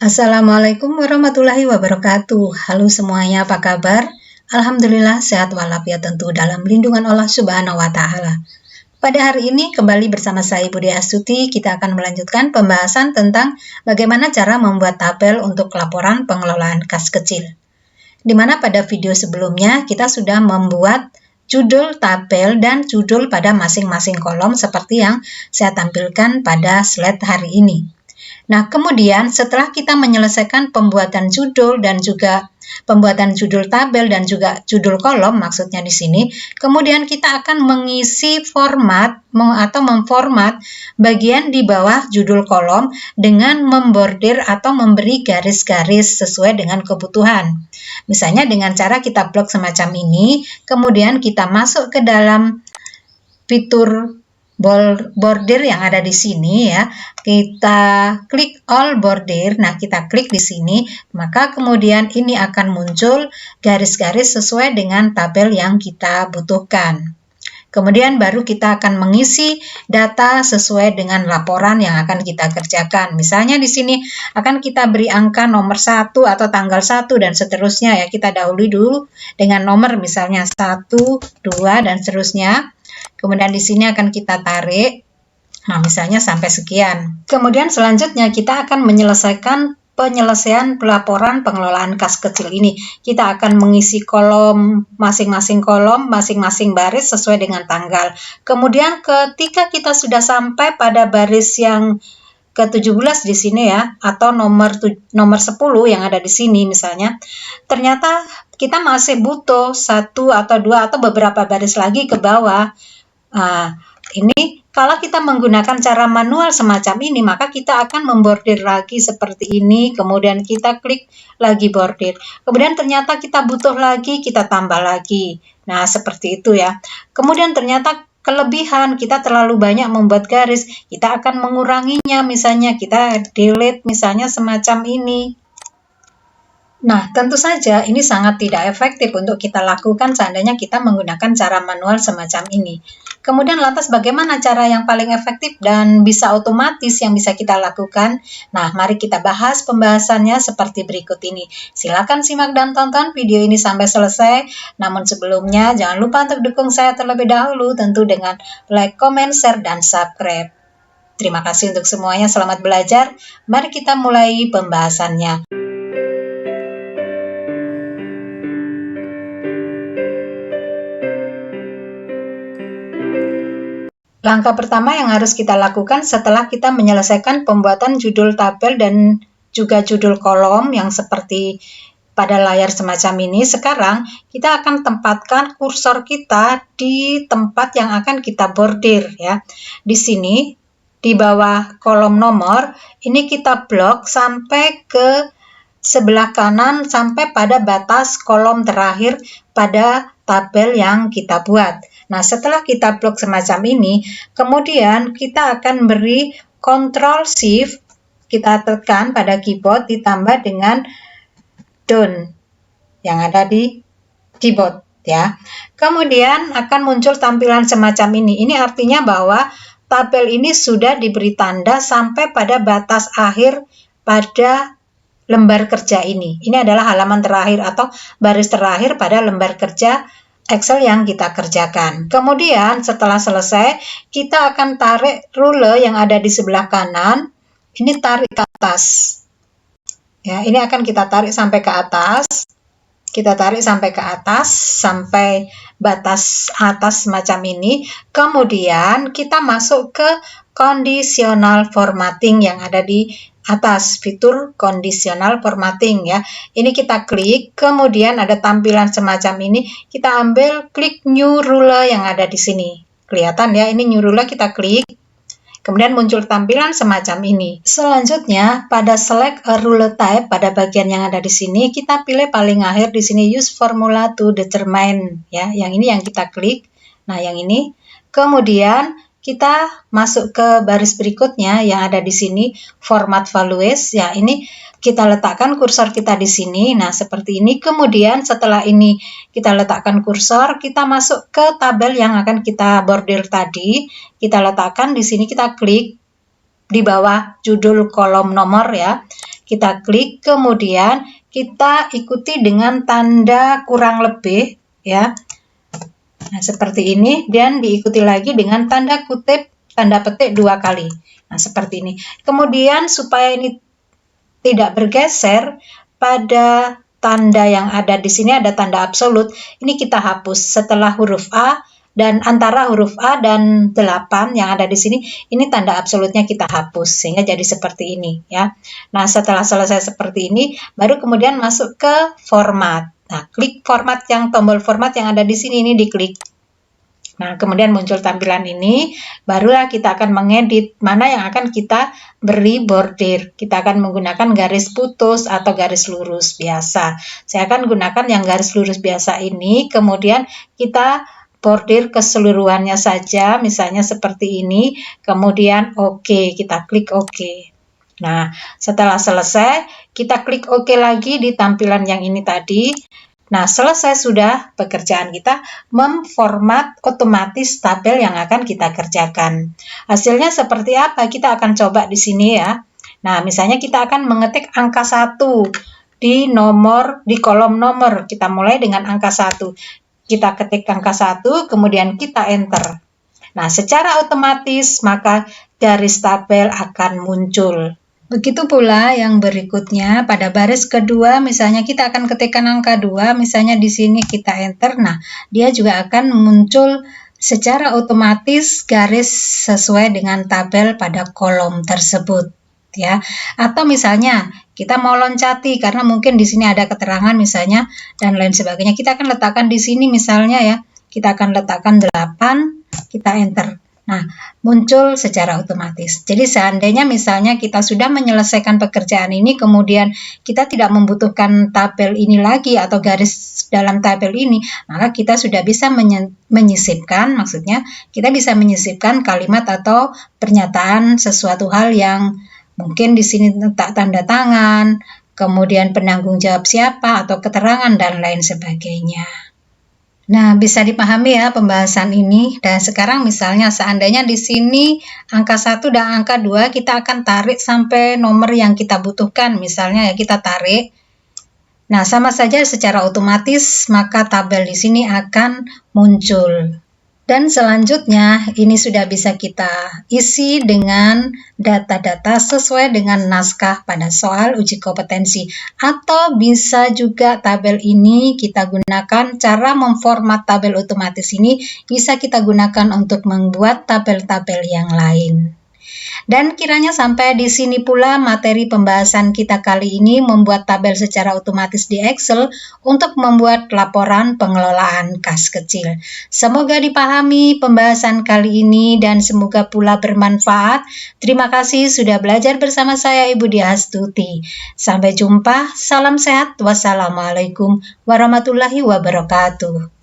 Assalamualaikum warahmatullahi wabarakatuh. Halo semuanya, apa kabar? Alhamdulillah sehat walafiat tentu dalam lindungan Allah Subhanahu wa taala. Pada hari ini kembali bersama saya Budi Astuti, kita akan melanjutkan pembahasan tentang bagaimana cara membuat tabel untuk laporan pengelolaan kas kecil. Di mana pada video sebelumnya kita sudah membuat judul tabel dan judul pada masing-masing kolom seperti yang saya tampilkan pada slide hari ini. Nah, kemudian setelah kita menyelesaikan pembuatan judul dan juga pembuatan judul tabel dan juga judul kolom maksudnya di sini, kemudian kita akan mengisi format atau memformat bagian di bawah judul kolom dengan membordir atau memberi garis-garis sesuai dengan kebutuhan. Misalnya dengan cara kita blok semacam ini, kemudian kita masuk ke dalam fitur bordir yang ada di sini ya, kita klik all bordir. Nah, kita klik di sini, maka kemudian ini akan muncul garis-garis sesuai dengan tabel yang kita butuhkan. Kemudian baru kita akan mengisi data sesuai dengan laporan yang akan kita kerjakan. Misalnya di sini akan kita beri angka nomor 1 atau tanggal 1 dan seterusnya ya. Kita dahului dulu dengan nomor misalnya 1, 2 dan seterusnya. Kemudian di sini akan kita tarik, nah misalnya sampai sekian. Kemudian selanjutnya kita akan menyelesaikan penyelesaian pelaporan pengelolaan kas kecil ini. Kita akan mengisi kolom, masing-masing kolom, masing-masing baris sesuai dengan tanggal. Kemudian ketika kita sudah sampai pada baris yang ke-17 di sini ya, atau nomor 10 yang ada di sini misalnya, ternyata kita masih butuh 1 atau 2 atau beberapa baris lagi ke bawah. Nah, ini kalau kita menggunakan cara manual semacam ini, maka kita akan membordir lagi seperti ini, kemudian kita klik lagi bordir. Kemudian ternyata kita butuh lagi, kita tambah lagi. Nah, seperti itu ya. Kemudian ternyata kelebihan, kita terlalu banyak membuat garis, kita akan menguranginya, misalnya kita delete misalnya semacam ini. Nah, tentu saja ini sangat tidak efektif untuk kita lakukan seandainya kita menggunakan cara manual semacam ini. Kemudian lantas bagaimana cara yang paling efektif dan bisa otomatis yang bisa kita lakukan? Nah, mari kita bahas pembahasannya seperti berikut ini. Silakan simak dan tonton video ini sampai selesai. Namun sebelumnya jangan lupa untuk dukung saya terlebih dahulu tentu dengan like, comment, share, dan subscribe. Terima kasih untuk semuanya, selamat belajar. Mari kita mulai pembahasannya. Langkah pertama yang harus kita lakukan setelah kita menyelesaikan pembuatan judul tabel dan juga judul kolom yang seperti pada layar semacam ini, sekarang kita akan tempatkan kursor kita di tempat yang akan kita bordir ya. Di sini di bawah kolom nomor ini kita blok sampai ke sebelah kanan sampai pada batas kolom terakhir pada tabel yang kita buat. Nah, setelah kita blok semacam ini, kemudian kita akan beri Ctrl Shift, kita tekan pada keyboard ditambah dengan down yang ada di keyboard ya. Kemudian akan muncul tampilan semacam ini. Ini artinya bahwa tabel ini sudah diberi tanda sampai pada batas akhir pada lembar kerja ini. Ini adalah halaman terakhir atau baris terakhir pada lembar kerja Excel yang kita kerjakan. Kemudian setelah selesai, kita akan tarik ruler yang ada di sebelah kanan. Ini tarik ke atas. Ya, ini akan kita tarik sampai ke atas. Kita tarik sampai ke atas, sampai batas atas semacam ini. Kemudian kita masuk ke conditional formatting yang ada di atas, fitur conditional formatting ya. Ini kita klik, kemudian ada tampilan semacam ini, kita ambil klik new ruler yang ada di sini. Kelihatan ya, ini new ruler, kita klik. Kemudian muncul tampilan semacam ini. Selanjutnya, pada select a ruler type pada bagian yang ada di sini, kita pilih paling akhir di sini use formula to determine ya. Yang ini yang kita klik. Nah, yang ini. Kemudian kita masuk ke baris berikutnya yang ada di sini, format values. Ya, ini kita letakkan kursor kita di sini. Nah, seperti ini. Kemudian setelah ini kita letakkan kursor, kita masuk ke tabel yang akan kita bordir tadi. Kita letakkan di sini, kita klik. di bawah judul kolom nomor ya. Kita klik, kemudian kita ikuti dengan tanda kurang lebih ya. Nah, seperti ini, dan diikuti lagi dengan tanda kutip, tanda petik 2 kali. Nah, seperti ini. Kemudian supaya ini tidak bergeser, pada tanda yang ada di sini ada tanda absolut. Ini kita hapus setelah huruf A, dan antara huruf A dan 8 yang ada di sini, ini tanda absolutnya kita hapus sehingga jadi seperti ini ya. Nah, setelah selesai seperti ini, baru kemudian masuk ke format. Nah, klik format, yang tombol format yang ada di sini ini diklik. Nah, kemudian muncul tampilan ini, barulah kita akan mengedit mana yang akan kita beri bordir. Kita akan menggunakan garis putus atau garis lurus biasa. Saya akan gunakan yang garis lurus biasa ini, kemudian kita bordir keseluruhannya saja, misalnya seperti ini, kemudian oke, kita klik oke. Nah, setelah selesai, kita klik oke lagi di tampilan yang ini tadi. Nah, selesai sudah pekerjaan kita memformat otomatis tabel yang akan kita kerjakan. Hasilnya seperti apa? Kita akan coba di sini ya. Nah, misalnya kita akan mengetik angka 1 di kolom nomor. Kita mulai dengan angka 1. Kita ketik angka 1, kemudian kita enter. Nah, secara otomatis maka garis tabel akan muncul. Begitu pula yang berikutnya, pada baris kedua misalnya kita akan ketikkan angka 2, misalnya di sini kita enter. Nah, dia juga akan muncul secara otomatis garis sesuai dengan tabel pada kolom tersebut ya. Atau misalnya kita mau loncati karena mungkin di sini ada keterangan misalnya dan lain sebagainya. Kita akan letakkan di sini misalnya ya. Kita akan letakkan 8, kita enter. Nah, muncul secara otomatis. Jadi seandainya misalnya kita sudah menyelesaikan pekerjaan ini, kemudian kita tidak membutuhkan tabel ini lagi atau garis dalam tabel ini, maka kita sudah bisa menyisipkan, maksudnya kita bisa menyisipkan kalimat atau pernyataan sesuatu hal yang mungkin di sini letak tanda tangan, kemudian penanggung jawab siapa atau keterangan dan lain sebagainya. Nah, bisa dipahami ya pembahasan ini. Dan sekarang misalnya seandainya di sini angka 1 dan angka 2 kita akan tarik sampai nomor yang kita butuhkan. Misalnya ya kita tarik. Nah, sama saja secara otomatis maka tabel di sini akan muncul. Dan selanjutnya ini sudah bisa kita isi dengan data-data sesuai dengan naskah pada soal uji kompetensi. Atau bisa juga tabel ini kita gunakan, cara memformat tabel otomatis ini bisa kita gunakan untuk membuat tabel-tabel yang lain. Dan kiranya sampai di sini pula materi pembahasan kita kali ini, membuat tabel secara otomatis di Excel untuk membuat laporan pengelolaan kas kecil. Semoga dipahami pembahasan kali ini dan semoga pula bermanfaat. Terima kasih sudah belajar bersama saya Ibu Diah Astuti. Sampai jumpa, salam sehat, wassalamualaikum warahmatullahi wabarakatuh.